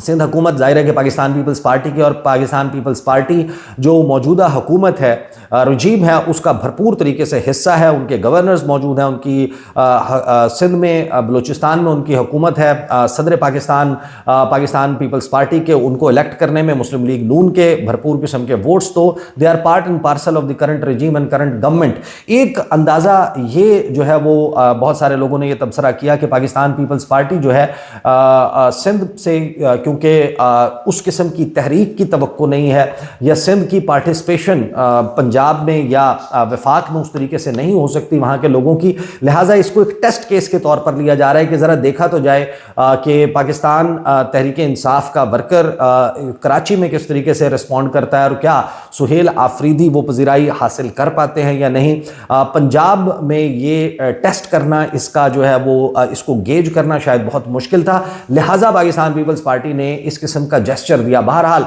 سندھ حکومت ظاہر ہے کہ پاکستان پیپلز پارٹی کی، اور پاکستان پیپلز پارٹی جو موجودہ حکومت ہے، رجیم ہے، اس کا بھرپور طریقے سے حصہ ہے. ان کے گورنرز موجود ہیں، ان کی سندھ میں بلوچستان میں ان کی حکومت ہے. صدر پاکستان پیپلز پارٹی کے، ان کو الیکٹ کرنے میں مسلم لیگ نون کے بھرپور قسم کے ووٹس، تو they are part and parcel of the current regime and current government. ایک اندازہ یہ جو ہے وہ بہت سارے لوگوں نے یہ تبصرہ کیا کہ پاکستان پیپلز پارٹی جو ہے سندھ سے کیونکہ اس قسم کی تحریک کی توقع نہیں ہے، یا سندھ کی پارٹیسپیشن پنجاب میں یا وفاق میں اس طریقے سے نہیں ہو سکتی وہاں کے لوگوں کی، لہٰذا اس کو ایک ٹیسٹ کیس کے طور پر لیا جا رہا ہے کہ ذرا دیکھا تو جائے کہ پاکستان تحریک انصاف کا ورکر کراچی میں کس طریقے سے رسپونڈ کرتا ہے، اور کیا سہیل آفریدی وہ پذیرائی حاصل کر پاتے ہیں یا نہیں. پنجاب میں یہ ٹیسٹ کرنا، اس کا جو ہے وہ اس کو گیج کرنا شاید بہت مشکل تھا، لہٰذا پاکستان پیپلز پارٹی نے اس قسم کا جیسچر دیا. بہرحال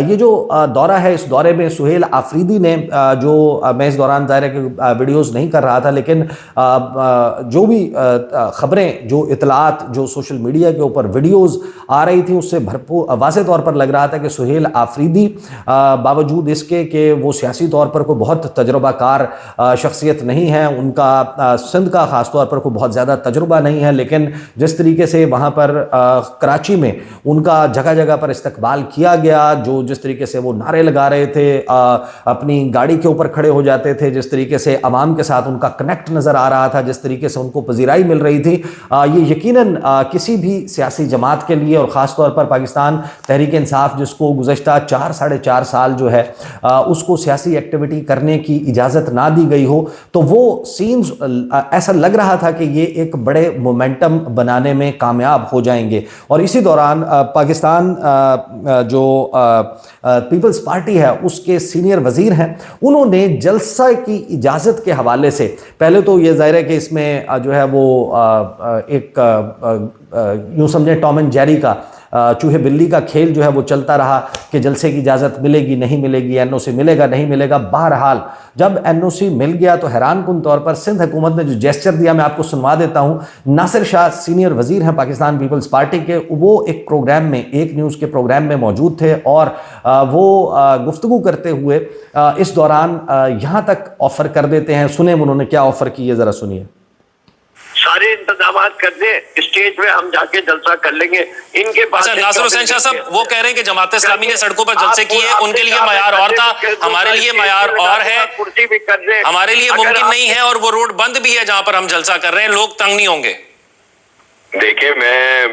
یہ جو دورہ ہے، اس دورے میں سہیل آفریدی نے جو میں اس دوران ظاہر ہے کہ ویڈیوز نہیں کر رہا تھا، لیکن جو بھی خبریں، جو اطلاعات، جو سوشل میڈیا کے اوپر ویڈیوز آ رہی تھیں، اس سے بھرپور واضح طور پر لگ رہا تھا کہ سہیل آفریدی باوجود اس کے کہ وہ سیاسی طور پر کوئی بہت تجربہ کار شخصیت نہیں ہے، ان کا سندھ کا خاص طور پر کوئی بہت زیادہ تجربہ نہیں ہے، لیکن جس طریقے سے وہاں پر کراچی میں ان کا جگہ جگہ پر استقبال کیا گیا، جس طریقے سے وہ نعرے لگا رہے تھے، اپنی گاڑی کے اوپر کھڑے ہو جاتے تھے، جس طریقے سے عوام کے ساتھ ان کا کنیکٹ نظر آ رہا تھا، جس طریقے سے ان کو پذیرائی مل رہی تھی، یہ یقیناً کسی بھی سیاسی جماعت کے لیے، اور خاص طور پر پاکستان تحریک انصاف جس کو گزشتہ 4-4.5 سال جو ہے اس کو سیاسی ایکٹیویٹی کرنے کی اجازت نہ دی گئی ہو، تو وہ سینز ایسا لگ رہا تھا کہ یہ ایک بڑے مومنٹم بنانے میں کامیاب ہو جائیں گے. اور اسی دوران پاکستان جو پیپلز پارٹی ہے اس کے سینئر وزیر ہیں، انہوں نے جلسہ کی اجازت کے حوالے سے، پہلے تو یہ ظاہر ہے کہ اس میں جو ہے وہ ایک یوں سمجھیں ٹام اینڈ جیری کا، چوہے بلی کا کھیل جو ہے وہ چلتا رہا کہ جلسے کی اجازت ملے گی نہیں ملے گی، این او سی ملے گا نہیں ملے گا. بہرحال جب این او سی مل گیا تو حیران کن طور پر سندھ حکومت نے جو جیسچر دیا، میں آپ کو سنوا دیتا ہوں. ناصر شاہ سینئر وزیر ہیں پاکستان پیپلز پارٹی کے، وہ ایک پروگرام میں، ایک نیوز کے پروگرام میں موجود تھے، اور وہ گفتگو کرتے ہوئے اس دوران یہاں تک آفر کر دیتے ہیں. سنیں انہوں نے کیا آفر کی ہے، ذرا سنیے. سارے انتظامات کر دیں، اسٹیج پہ ہم جا کے جلسہ کر لیں گے. ان کے پاس ناصر حسین شاہ صاحب وہ کہہ رہے ہیں کہ جماعت اسلامی نے سڑکوں پر جلسے کیے، ان کے لیے معیار اور تھا، ہمارے لیے معیار اور ہے، ہمارے لیے ممکن نہیں ہے، اور وہ روڈ بند بھی ہے جہاں پر ہم جلسہ کر رہے ہیں، لوگ تنگ نہیں ہوں گے. دیکھیں، میں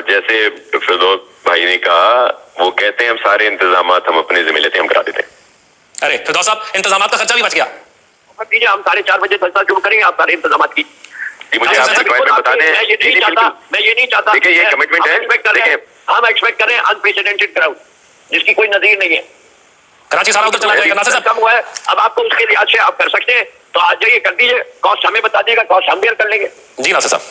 جیسے فردوس بھائی نے کہا، وہ کہتے ہیں ہم سارے انتظامات ہم اپنے ذمہ لیتے ہیں، ہم کرا دیتے ہیں. ارے فردوس صاحب، انتظامات کا خرچہ بھی بچ گیا. ہم 4:30 بجے جلسہ شروع کریں گے، آپ سارے انتظامات کی. مجھے آپ ریکوائرمنٹ بتا دیں. میں یہ نہیں چاہتا. دیکھیں، یہ کمٹمنٹ ہے. ہم ایکسپیکٹ کر رہے ہیں انپریسیڈنٹڈ کراؤڈ جس کی کوئی نظیر نہیں ہے. کراچی سارا ادھر چلا جائے گا. ناصر صاحب کم ہوا ہے، اب آپ کو اس کے لحاظ سے آپ کر سکتے ہیں تو آج جائیے کر دیجیے. کاسٹ ہمیں بتا دیے گا، کاسٹ ہم بیئر کر لیں گے. جی ناصر صاحب.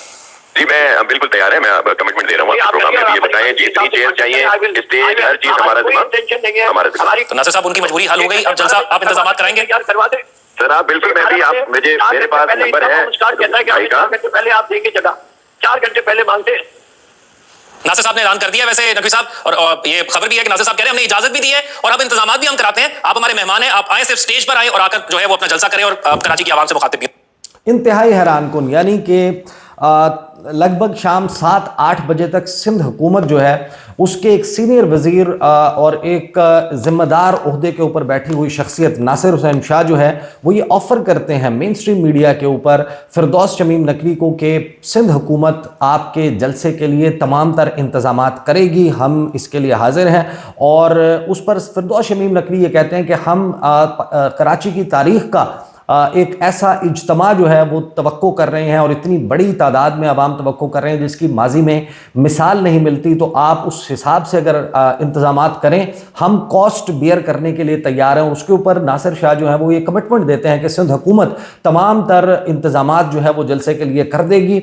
جی میں بالکل تیار ہے، میں کمٹمنٹ دے رہا ہوں. پروگرام میں یہ بتائیں جتنی چیئر چاہیے، اسٹیج، ہر چیز ہمارا ٹینشن نہیں ہے ہمارے. ناصر صاحب ان کی مجبوری حل ہو گئی، اب جلسہ آپ انتظامات کرائیں گے. کروا دیں سر آپ. بالکل، میں بھی، آپ میرے پاس نمبر ہے. 4 گھنٹے پہلے آپ دیں گے جگہ، 4 گھنٹے پہلے مانگتے ہیں. ناصر صاحب نے اعلان کر دیا ویسے نقوی صاحب، اور یہ خبر بھی ہے کہ ناصر صاحب کہہ رہے ہیں ہم نے اجازت بھی دی ہے اور اب انتظامات بھی ہم کراتے ہیں. آپ ہمارے مہمان ہیں، آپ آئیں، صرف اسٹیج پر آئیں اور آ کر جو ہے وہ اپنا جلسہ کریں اور کراچی کی عوام سے مخاطب بھی. انتہائی حیران کن، یعنی کہ لگ بھگ شام 7-8 بجے تک سندھ حکومت جو ہے اس کے ایک سینئر وزیر اور ایک ذمہ دار عہدے کے اوپر بیٹھی ہوئی شخصیت ناصر حسین شاہ جو ہے وہ یہ آفر کرتے ہیں مین سٹریم میڈیا کے اوپر فردوس شمیم نقوی کو کہ سندھ حکومت آپ کے جلسے کے لیے تمام تر انتظامات کرے گی، ہم اس کے لیے حاضر ہیں. اور اس پر فردوس شمیم نقوی یہ کہتے ہیں کہ ہم کراچی کی تاریخ کا ایک ایسا اجتماع جو ہے وہ توقع کر رہے ہیں، اور اتنی بڑی تعداد میں عوام توقع کر رہے ہیں جس کی ماضی میں مثال نہیں ملتی. تو آپ اس حساب سے اگر انتظامات کریں، ہم کاسٹ بیئر کرنے کے لیے تیار ہیں. اس کے اوپر ناصر شاہ جو ہے وہ یہ کمٹمنٹ دیتے ہیں کہ سندھ حکومت تمام تر انتظامات جو ہے وہ جلسے کے لیے کر دے گی.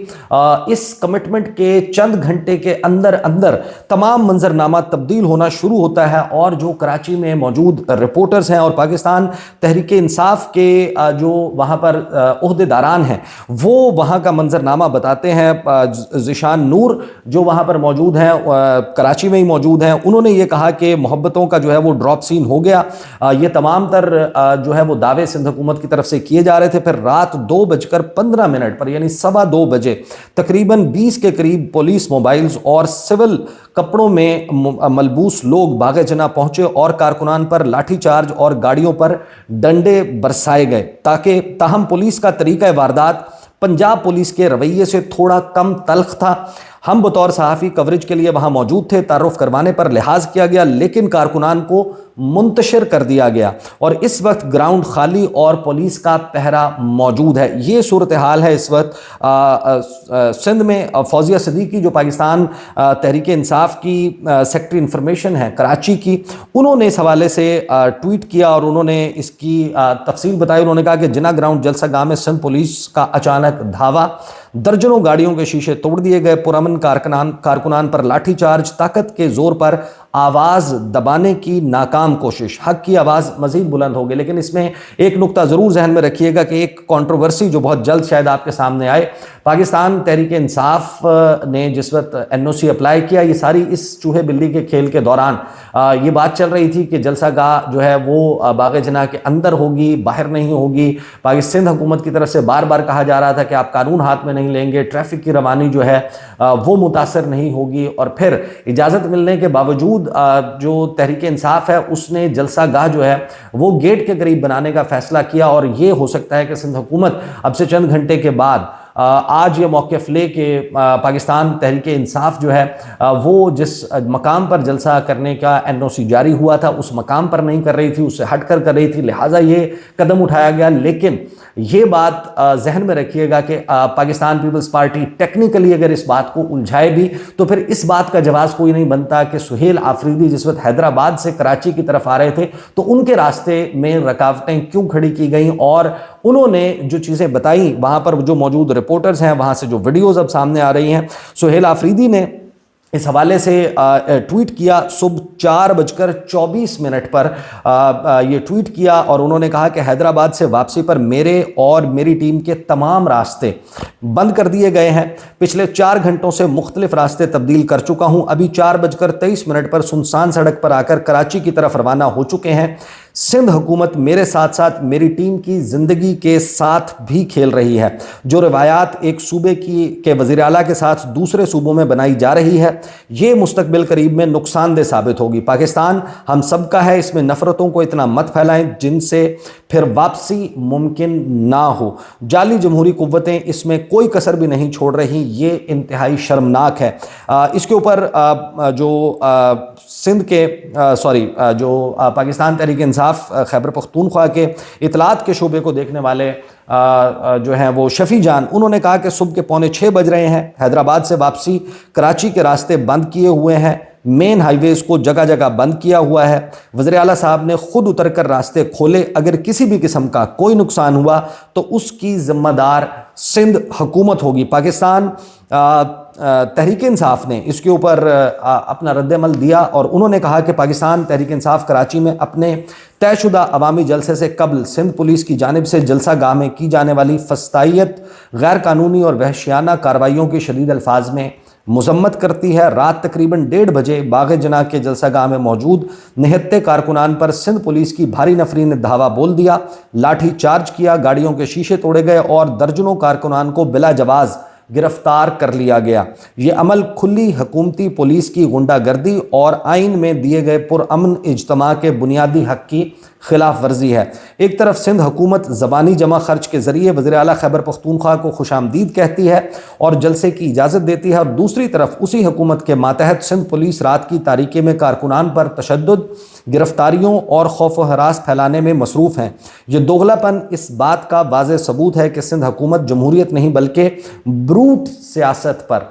اس کمٹمنٹ کے چند گھنٹے کے اندر اندر تمام منظرنامہ تبدیل ہونا شروع ہوتا ہے، اور جو کراچی میں موجود رپورٹرز ہیں اور پاکستان تحریک انصاف کے جو وہاں پر عہدیداران ہیں وہ وہاں کا منظرنامہ بتاتے ہیں. ذیشان نور جو وہاں پر موجود ہیں, کراچی میں ہی موجود ہیں, انہوں نے یہ کہا کہ محبتوں کا جو ہے وہ ڈراپ سین ہو گیا. یہ تمام تر جو ہے وہ دعوے سندھ حکومت کی طرف سے کیے جا رہے تھے. پھر رات 2:15 پر یعنی 2:15 بجے تقریباً 20 کے قریب پولیس موبائلز اور سول کپڑوں میں ملبوس لوگ باغ جناح پہنچے اور کارکنان پر لاٹھی چارج اور گاڑیوں پر ڈنڈے برسائے گئے. تاہم پولیس کا طریقہ واردات پنجاب پولیس کے رویے سے تھوڑا کم تلخ تھا. ہم بطور صحافی کوریج کے لیے وہاں موجود تھے. تعارف کروانے پر لحاظ کیا گیا لیکن کارکنان کو منتشر کر دیا گیا اور اس وقت گراؤنڈ خالی اور پولیس کا پہرا موجود ہے. یہ صورتحال ہے اس وقت سندھ میں. فوزیہ صدیقی جو پاکستان تحریک انصاف کی سیکٹری انفارمیشن ہے کراچی کی, انہوں نے اس حوالے سے ٹویٹ کیا اور انہوں نے اس کی تفصیل بتائی. انہوں نے کہا کہ جناح گراؤنڈ جلسہ گاہ میں سندھ پولیس کا اچانک دھاوا, درجنوں گاڑیوں کے شیشے توڑ دیے گئے, پرامن کارکنان پر لاٹھی چارج, طاقت کے زور پر آواز دبانے کی ناکام کوشش. حق کی آواز مزید بلند ہو گئی. لیکن اس میں ایک نقطہ ضرور ذہن میں رکھیے گا کہ ایک کنٹروورسی جو بہت جلد شاید آپ کے سامنے آئے, پاکستان تحریک انصاف نے جس وقت NOC اپلائی کیا, یہ ساری اس چوہے بلی کے کھیل کے دوران یہ بات چل رہی تھی کہ جلسہ گاہ جو ہے وہ باغ جناح کے اندر ہوگی, باہر نہیں ہوگی. پاکستان حکومت کی طرف سے بار بار کہا جا رہا تھا کہ آپ قانون ہاتھ میں نہیں لیں گے, ٹریفک کی روانی جو ہے وہ متاثر نہیں ہوگی. اور پھر اجازت ملنے کے باوجود جو تحریک انصاف ہے اس نے جلسہ گاہ جو ہے وہ گیٹ کے قریب بنانے کا فیصلہ کیا. اور یہ ہو سکتا ہے کہ سندھ حکومت اب سے چند گھنٹے کے بعد آج یہ موقف لے کہ پاکستان تحریک انصاف جو ہے وہ جس مقام پر جلسہ کرنے کا NOC جاری ہوا تھا اس مقام پر نہیں کر رہی تھی, اس سے ہٹ کر رہی تھی, لہٰذا یہ قدم اٹھایا گیا. لیکن یہ بات ذہن میں رکھیے گا کہ پاکستان پیپلز پارٹی ٹیکنیکلی اگر اس بات کو الجھائے بھی تو پھر اس بات کا جواز کوئی نہیں بنتا کہ سہیل آفریدی جس وقت حیدرآباد سے کراچی کی طرف آ رہے تھے تو ان کے راستے میں رکاوٹیں کیوں کھڑی کی گئیں. اور انہوں نے جو چیزیں بتائیں وہاں پر جو موجود رپورٹرز ہیں, وہاں سے جو ویڈیوز اب سامنے آ رہی ہیں, سہیل آفریدی نے اس حوالے سے ٹویٹ کیا صبح 4:24 پر یہ ٹویٹ کیا اور انہوں نے کہا کہ حیدرآباد سے واپسی پر میرے اور میری ٹیم کے تمام راستے بند کر دیے گئے ہیں. پچھلے 4 گھنٹوں سے مختلف راستے تبدیل کر چکا ہوں. ابھی 4:23 پر سنسان سڑک پر آ کر کراچی کی طرف روانہ ہو چکے ہیں. سندھ حکومت میرے ساتھ ساتھ میری ٹیم کی زندگی کے ساتھ بھی کھیل رہی ہے. جو روایات ایک صوبے کے وزیر اعلیٰ کے ساتھ دوسرے صوبوں میں بنائی جا رہی ہے یہ مستقبل قریب میں نقصان دہ ثابت ہوگی. پاکستان ہم سب کا ہے, اس میں نفرتوں کو اتنا مت پھیلائیں جن سے پھر واپسی ممکن نہ ہو. جعلی جمہوری قوتیں اس میں کوئی کسر بھی نہیں چھوڑ رہی, یہ انتہائی شرمناک ہے. اس کے اوپر جو سندھ کے جو پاکستان تحریک انصاف خیبر پختونخوا کے اطلاعات کے شعبے کو دیکھنے والے جو ہیں وہ شفیع جان, انہوں نے کہا کہ صبح کے 5:45 بج رہے ہیں. حیدرآباد سے واپسی کراچی کے راستے بند کیے ہوئے ہیں, مین ہائی ویز کو جگہ جگہ بند کیا ہوا ہے. وزیر اعلیٰ صاحب نے خود اتر کر راستے کھولے. اگر کسی بھی قسم کا کوئی نقصان ہوا تو اس کی ذمہ دار سندھ حکومت ہوگی. پاکستان تحریک انصاف نے اس کے اوپر اپنا رد عمل دیا اور انہوں نے کہا کہ پاکستان تحریک انصاف کراچی میں اپنے طے شدہ عوامی جلسے سے قبل سندھ پولیس کی جانب سے جلسہ گاہ میں کی جانے والی فسطائیت, غیر قانونی اور وحشیانہ کارروائیوں کی شدید الفاظ میں مذمت کرتی ہے. رات تقریباً 1:30 بجے باغ جناح کے جلسہ گاہ میں موجود نہتے کارکنان پر سندھ پولیس کی بھاری نفری نے دھاوا بول دیا, لاٹھی چارج کیا, گاڑیوں کے شیشے توڑے گئے اور درجنوں کارکنان کو بلا جواز گرفتار کر لیا گیا. یہ عمل کھلی حکومتی پولیس کی غنڈہ گردی اور آئین میں دیے گئے پرامن اجتماع کے بنیادی حق کی خلاف ورزی ہے. ایک طرف سندھ حکومت زبانی جمع خرچ کے ذریعے وزیر اعلیٰ خیبر پختونخوا کو خوش آمدید کہتی ہے اور جلسے کی اجازت دیتی ہے, اور دوسری طرف اسی حکومت کے ماتحت سندھ پولیس رات کی تاریکی میں کارکنان پر تشدد, گرفتاریوں اور خوف و ہراس پھیلانے میں مصروف ہیں. یہ دوغلا پن اس بات کا واضح ثبوت ہے کہ سندھ حکومت جمہوریت نہیں بلکہ بروٹ سیاست پر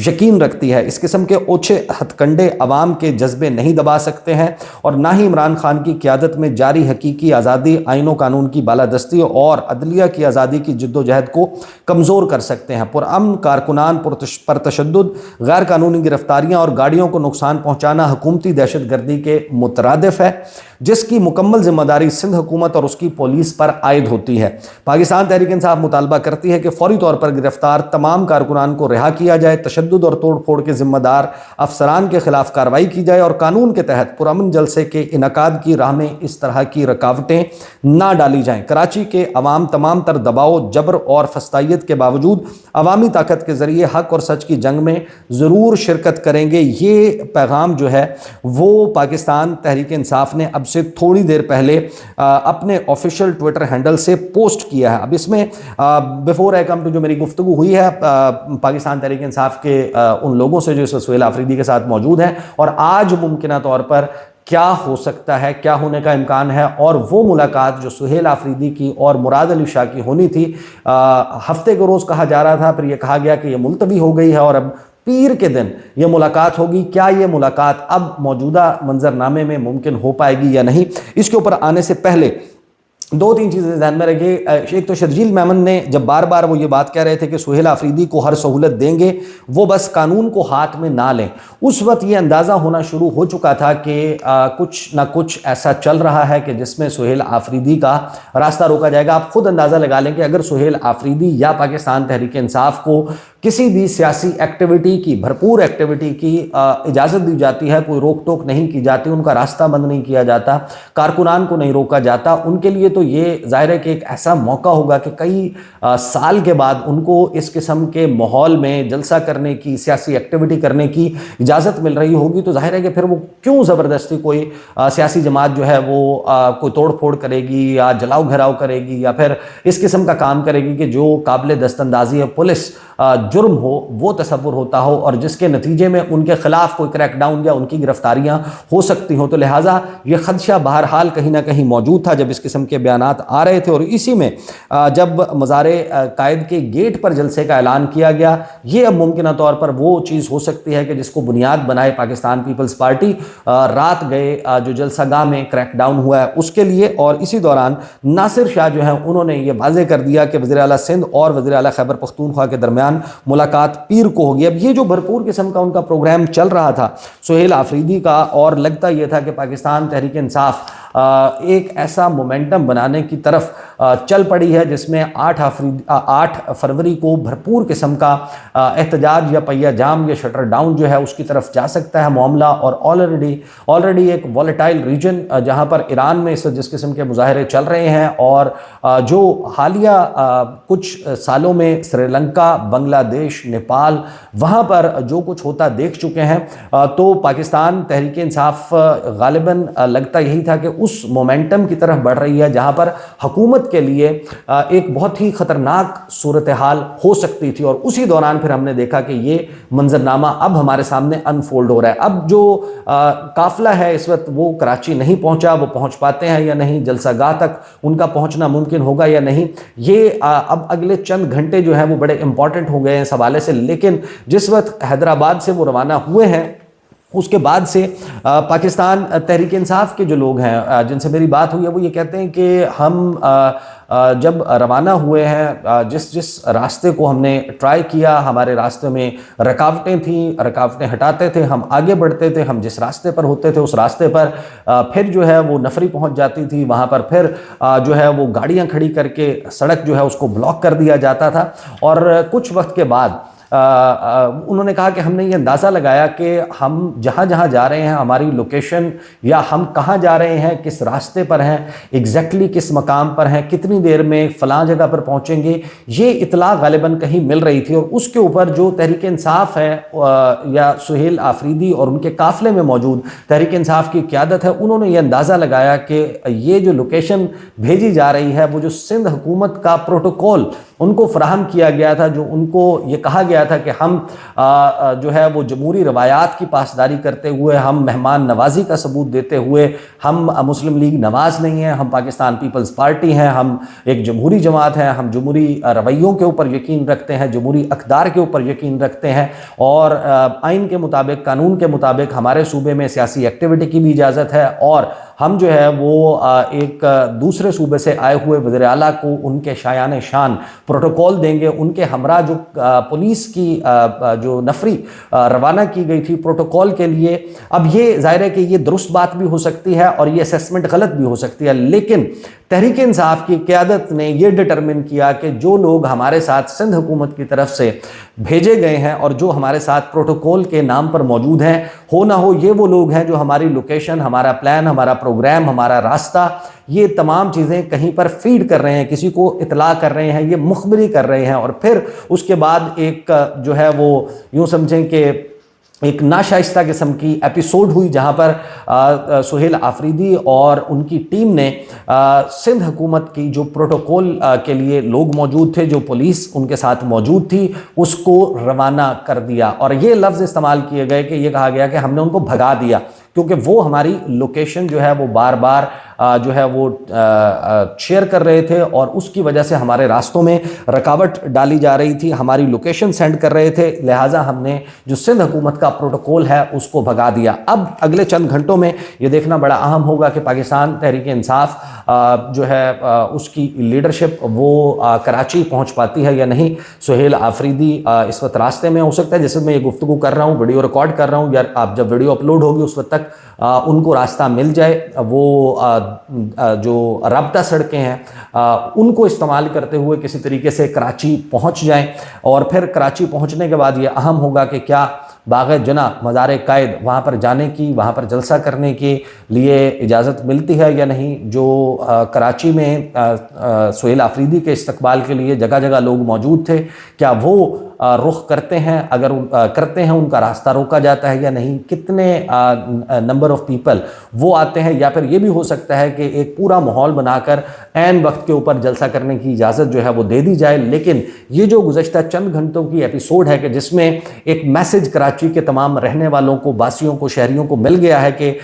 یقین رکھتی ہے. اس قسم کے اوچھے ہتھ کنڈے عوام کے جذبے نہیں دبا سکتے ہیں اور نہ ہی عمران خان کی قیادت میں جاری حقیقی آزادی, آئین و قانون کی بالادستی اور عدلیہ کی آزادی کی جد و جہد کو کمزور کر سکتے ہیں. پرامن کارکنان پر تشدد, غیر قانونی گرفتاریاں اور گاڑیوں کو نقصان پہنچانا حکومتی دہشت گردی کے مترادف ہے. جس کی مکمل ذمہ داری سندھ حکومت اور اس کی پولیس پر عائد ہوتی ہے۔ پاکستان تحریک انصاف مطالبہ کرتی ہے کہ فوری طور پر گرفتار تمام کارکنان کو رہا کیا جائے، تشدد اور توڑ پھوڑ کے ذمہ دار افسران کے خلاف کارروائی کی جائے اور قانون کے تحت پرامن جلسے کے انعقاد کی راہ میں اس طرح کی رکاوٹیں نہ ڈالی جائیں۔ کراچی کے عوام تمام تر دباؤ، جبر اور فسطائیت کے باوجود عوامی طاقت کے ذریعے حق اور سچ کی جنگ میں ضرور شرکت کریں گے۔ یہ پیغام جو ہے وہ پاکستان تحریک انصاف نے اب سے تھوڑی دیر پہلے اپنے آفیشیل ٹویٹر ہینڈل سے پوسٹ کیا ہے۔ اب اس میں بیفور آئی کم ٹو جو میری گفتگو ہوئی ہے پاکستان تحریک انصاف کے ان لوگوں سے جو اس وقت سہیل آفریدی کے ساتھ موجود ہیں، اور آج ممکنہ طور پر کیا ہو سکتا ہے، کیا ہونے کا امکان ہے، اور وہ ملاقات جو سہیل آفریدی کی اور مراد علی شاہ کی ہونی تھی، ہفتے کو روز کہا جا رہا تھا، پھر یہ کہا گیا کہ یہ ملتوی ہو گئی ہے اور اب پیر کے دن یہ ملاقات ہوگی۔ کیا یہ ملاقات اب موجودہ منظرنامے میں ممکن ہو پائے گی یا نہیں؟ اس کے اوپر آنے سے پہلے دو تین چیزیں ذہن میں رکھیے۔ ایک تو شرجیل میمن نے جب بار بار وہ یہ بات کہہ رہے تھے کہ سہیل آفریدی کو ہر سہولت دیں گے، وہ بس قانون کو ہاتھ میں نہ لیں، اس وقت یہ اندازہ ہونا شروع ہو چکا تھا کہ کچھ نہ کچھ ایسا چل رہا ہے کہ جس میں سہیل آفریدی کا راستہ روکا جائے گا۔ آپ خود اندازہ لگا لیں کہ اگر سہیل آفریدی یا پاکستان تحریک انصاف کو کسی بھی سیاسی ایکٹیویٹی کی، بھرپور ایکٹیویٹی کی اجازت دی جاتی ہے، کوئی روک ٹوک نہیں کی جاتی، ان کا راستہ بند نہیں کیا جاتا، کارکنان کو نہیں روکا جاتا، ان کے لیے تو یہ ظاہر ہے کہ ایک ایسا موقع ہوگا کہ کئی سال کے بعد ان کو اس قسم کے ماحول میں جلسہ کرنے کی، سیاسی ایکٹیویٹی کرنے کی اجازت مل رہی ہوگی، تو ظاہر ہے کہ پھر وہ کیوں زبردستی کوئی سیاسی جماعت جو ہے وہ کوئی توڑ پھوڑ کرے گی یا جلاؤ گھراؤ کرے گی یا پھر اس قسم کا کام کرے گی کہ جو قابل دست اندازی پولیس جرم ہو وہ تصور ہوتا ہو اور جس کے نتیجے میں ان کے خلاف کوئی کریک ڈاؤن یا ان کی گرفتاریاں ہو سکتی ہوں۔ تو لہٰذا یہ خدشہ بہرحال کہیں نہ کہیں موجود تھا جب اس قسم کے بیانات آ رہے تھے، اور اسی میں جب مزار قائد کے گیٹ پر جلسے کا اعلان کیا گیا، یہ اب ممکنہ طور پر وہ چیز ہو سکتی ہے کہ جس کو بنیاد بنائے پاکستان پیپلز پارٹی رات گئے جو جلسہ گاہ میں کریک ڈاؤن ہوا ہے اس کے لیے۔ اور اسی دوران ناصر شاہ جو ہیں انہوں نے یہ واضح کر دیا کہ وزیر اعلیٰ سندھ اور وزیر اعلیٰ خیبر پختونخوا کے درمیان ملاقات پیر کو ہوگی۔ اب یہ جو بھرپور قسم کا ان کا پروگرام چل رہا تھا سہیل آفریدی کا، اور لگتا یہ تھا کہ پاکستان تحریک انصاف ایک ایسا مومنٹم بنانے کی طرف چل پڑی ہے جس میں 8 فروری کو بھرپور قسم کا احتجاج یا پہیہ جام یا شٹر ڈاؤن جو ہے اس کی طرف جا سکتا ہے معاملہ، اور آلریڈی ایک والیٹائل ریجن جہاں پر ایران میں جس قسم کے مظاہرے چل رہے ہیں، اور جو حالیہ کچھ سالوں میں سری لنکا، بنگلہ دیش، نیپال، وہاں پر جو کچھ ہوتا دیکھ چکے ہیں، تو پاکستان تحریک انصاف غالباً لگتا یہی تھا کہ اس مومنٹم کی طرف بڑھ رہی ہے جہاں پر حکومت کے لیے ایک بہت ہی خطرناک صورتحال ہو سکتی تھی، اور اسی دوران پھر ہم نے دیکھا کہ یہ منظرنامہ اب ہمارے سامنے انفولڈ ہو رہا ہے۔ اب جو قافلہ ہے اس وقت وہ کراچی نہیں پہنچا، وہ پہنچ پاتے ہیں یا نہیں، جلسہ گاہ تک ان کا پہنچنا ممکن ہوگا یا نہیں، یہ اب اگلے چند گھنٹے جو ہیں وہ بڑے امپورٹنٹ ہو گئے ہیں اس حوالے سے۔ لیکن جس وقت حیدرآباد سے وہ روانہ ہوئے ہیں اس کے بعد سے پاکستان تحریک انصاف کے جو لوگ ہیں جن سے میری بات ہوئی ہے وہ یہ کہتے ہیں کہ ہم جب روانہ ہوئے ہیں جس راستے کو ہم نے ٹرائی کیا، ہمارے راستے میں رکاوٹیں تھیں، رکاوٹیں ہٹاتے تھے، ہم آگے بڑھتے تھے، ہم جس راستے پر ہوتے تھے اس راستے پر پھر جو ہے وہ نفری پہنچ جاتی تھی، وہاں پر پھر جو ہے وہ گاڑیاں کھڑی کر کے سڑک جو ہے اس کو بلاک کر دیا جاتا تھا، اور کچھ وقت کے بعد انہوں نے کہا کہ ہم نے یہ اندازہ لگایا کہ ہم جہاں جہاں جا رہے ہیں ہماری لوکیشن یا ہم کہاں جا رہے ہیں، کس راستے پر ہیں، ایگزیکٹلی کس مقام پر ہیں، کتنی دیر میں فلاں جگہ پر پہنچیں گے، یہ اطلاع غالباً کہیں مل رہی تھی۔ اور اس کے اوپر جو تحریک انصاف ہے یا سہیل آفریدی اور ان کے قافلے میں موجود تحریک انصاف کی قیادت ہے، انہوں نے یہ اندازہ لگایا کہ یہ جو لوکیشن بھیجی جا رہی ہے وہ جو سندھ حکومت کا پروٹوکول ان کو فراہم کیا گیا تھا، جو ان کو یہ کہا گیا تھا کہ ہم جو ہے وہ جمہوری روایات کی پاسداری کرتے ہوئے، ہم مہمان نوازی کا ثبوت دیتے ہوئے، ہم مسلم لیگ نواز نہیں ہیں، ہم پاکستان پیپلز پارٹی ہیں، ہم ایک جمہوری جماعت ہیں، ہم جمہوری رویوں کے اوپر یقین رکھتے ہیں، جمہوری اقدار کے اوپر یقین رکھتے ہیں، اور آئین کے مطابق، قانون کے مطابق ہمارے صوبے میں سیاسی ایکٹیویٹی کی بھی اجازت ہے، اور ہم جو ہے وہ ایک دوسرے صوبے سے آئے ہوئے وزیر اعلیٰ کو ان کے شایان شان پروٹوکول دیں گے. ان کے ہمراہ جو پولیس کی جو نفری روانہ کی گئی تھی پروٹوکول کے لیے, اب یہ ظاہر ہے کہ یہ درست بات بھی ہو سکتی ہے اور یہ اسیسمنٹ غلط بھی ہو سکتی ہے, لیکن تحریک انصاف کی قیادت نے یہ ڈٹرمن کیا کہ جو لوگ ہمارے ساتھ سندھ حکومت کی طرف سے بھیجے گئے ہیں اور جو ہمارے ساتھ پروٹوکول کے نام پر موجود ہیں, ہو نہ ہو یہ وہ لوگ ہیں جو ہماری لوکیشن, ہمارا پلان, ہمارا پروگرام, ہمارا راستہ, یہ تمام چیزیں کہیں پر فیڈ کر رہے ہیں, کسی کو اطلاع کر رہے ہیں, یہ مخبری کر رہے ہیں, اور پھر اس کے بعد ایک جو ہے وہ یوں سمجھیں کہ ایک ناشائستہ قسم کی ایپیسوڈ ہوئی جہاں پر سہیل آفریدی اور ان کی ٹیم نے سندھ حکومت کی جو پروٹوکول کے لیے لوگ موجود تھے, جو پولیس ان کے ساتھ موجود تھی, اس کو روانہ کر دیا. اور یہ لفظ استعمال کیے گئے کہ یہ کہا گیا کہ ہم نے ان کو بھگا دیا, کیونکہ وہ ہماری لوکیشن جو ہے وہ بار بار جو ہے وہ شیئر کر رہے تھے اور اس کی وجہ سے ہمارے راستوں میں رکاوٹ ڈالی جا رہی تھی, ہماری لوکیشن سینڈ کر رہے تھے, لہٰذا ہم نے جو سندھ حکومت کا پروٹوکول ہے اس کو بھگا دیا. اب اگلے چند گھنٹوں میں یہ دیکھنا بڑا اہم ہوگا کہ پاکستان تحریک انصاف جو ہے اس کی لیڈرشپ وہ کراچی پہنچ پاتی ہے یا نہیں. سہیل آفریدی اس وقت راستے میں, ہو سکتا ہے جس میں یہ گفتگو کر رہا ہوں, ویڈیو ریکارڈ کر رہا ہوں, یا آپ جب ویڈیو اپلوڈ ہوگی اس وقت تک ان کو راستہ مل جائے, وہ جو رابطہ سڑکیں ہیں ان کو استعمال کرتے ہوئے کسی طریقے سے کراچی پہنچ جائیں. اور پھر کراچی پہنچنے کے بعد یہ اہم ہوگا کہ کیا باغ جناح مزار قائد وہاں پر جانے کی, وہاں پر جلسہ کرنے کے لیے اجازت ملتی ہے یا نہیں. جو کراچی میں سہیل آفریدی کے استقبال کے لیے جگہ جگہ لوگ موجود تھے, کیا وہ رخ کرتے ہیں, اگر کرتے ہیں ان کا راستہ روکا جاتا ہے یا نہیں, کتنے نمبر آف پیپل وہ آتے ہیں, یا پھر یہ بھی ہو سکتا ہے کہ ایک پورا ماحول بنا کر عین وقت کے اوپر جلسہ کرنے کی اجازت جو ہے وہ دے دی جائے. لیکن یہ جو گزشتہ چند گھنٹوں کی ایپیسوڈ ہے کہ جس میں ایک میسج کراچی کے تمام رہنے والوں کو, باسیوں کو, شہریوں کو مل گیا ہے کہ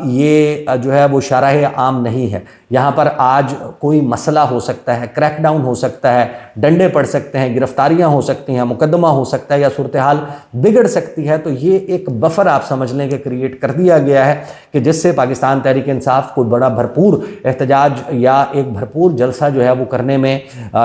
یہ جو ہے وہ شارح عام نہیں ہے, یہاں پر آج کوئی مسئلہ ہو سکتا ہے, کریک ڈاؤن ہو سکتا ہے, ڈنڈے پڑ سکتے ہیں, گرفتاریاں ہو سکتی ہیں, مقدمہ ہو سکتا ہے, یا صورتحال بگڑ سکتی ہے. تو یہ ایک بفر آپ سمجھ لیں کہ کریٹ کر دیا گیا ہے کہ جس سے پاکستان تحریک انصاف کو بڑا بھرپور احتجاج یا ایک بھرپور جلسہ جو ہے وہ کرنے میں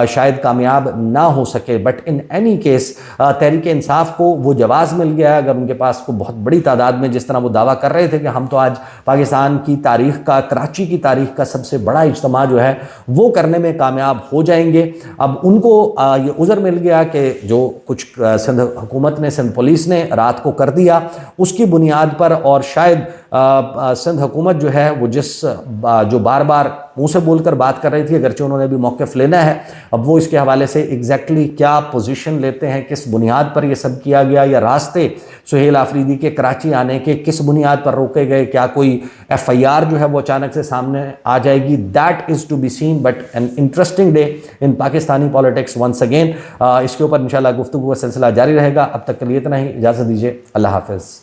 شاید کامیاب نہ ہو سکے. But in any case Tehreek Insaf کو وہ جواز مل گیا ہے, اگر ان کے پاس کو بہت بڑی تعداد میں, جس طرح وہ دعویٰ کر رہے تھے کہ ہم تو آج پاکستان کی تاریخ کا, کراچی کی تاریخ کا سب سے بڑا اجتماع جو ہے وہ کرنے میں کامیاب ہو جائیں گے. اب ان کو یہ عذر مل گیا کہ جو کچھ سندھ حکومت نے, سندھ پولیس نے رات کو کر دیا, اس کی بنیاد پر, اور شاید سندھ حکومت جو ہے وہ جو بار بار منہ سے بول کر بات کر رہی تھی, اگرچہ انہوں نے بھی موقف لینا ہے, اب وہ اس کے حوالے سے ایگزیکٹلی کیا پوزیشن لیتے ہیں, کس بنیاد پر یہ سب کیا گیا, یا راستے سہیل آفریدی کے کراچی آنے کے کس بنیاد پر روکے گئے, کیا کوئی ایف آئی آر جو ہے وہ اچانک سے سامنے آ جائے گی, that is to be seen. But an interesting day in Pakistani politics once again. اس کے اوپر انشاءاللہ گفتگو کا سلسلہ جاری رہے گا. اب تک کے لیے اتنا ہی, اجازت دیجیے, اللہ حافظ.